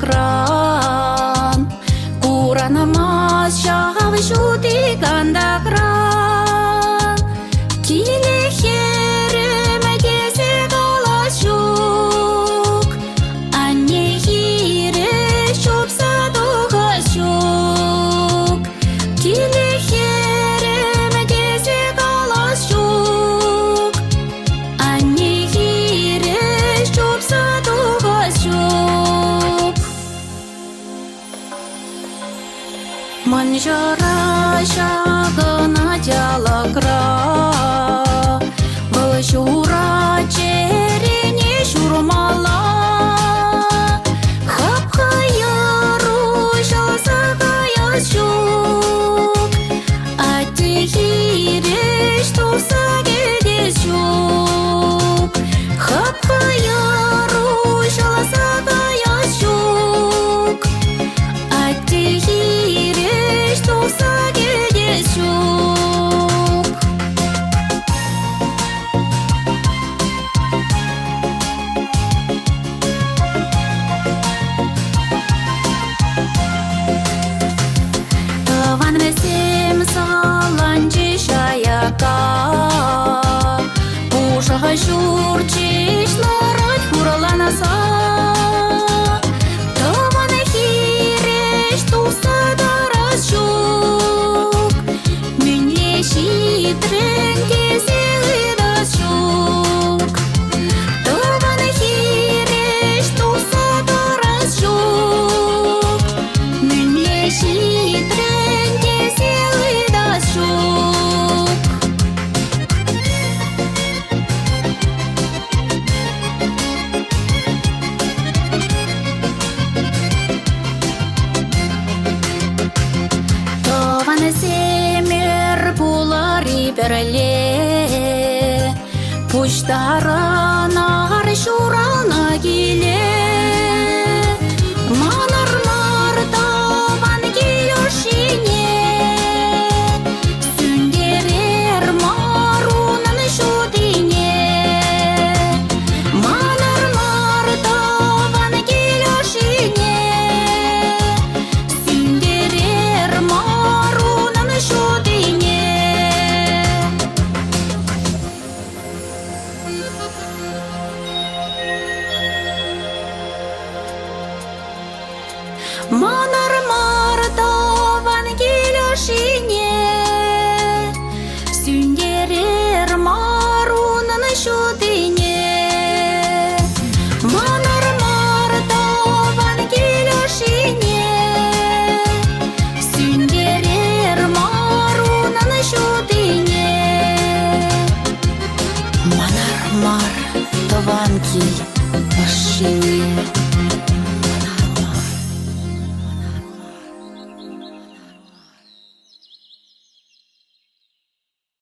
Кран, кура намаз шагы шуди ганда кран, киле хереме гезе галашук, анне хире шупса дугашук, киле хереме гезе галашук, анне хире шупса дугашук. Манжара шагына жалакра, бұл шура черене шурмала, хап-хайыру шалсагая шук, ати хиреш туса геде шук, хап-хайыру шалсагая шук, ати хиреш туса геде шук. Таван весем саланчи шаяка, ушаға шурчиш лорот кураланаса, таван хиреш туса дарас шук, менле шитрен кесе ыдас шук, таван хиреш туса дарас шук, менле шитрен кесе ыдас шук. Таван семер пулари берле, пуштарана шурална келе, манар таван келешине, сүндерер марунын шудине, манар таван келешине, сүндерер марунын шудине. Манар таван келешине, сүндерер марунын шудине, манар таван келешине, сүндерер марунын шудине, манар таван келешине.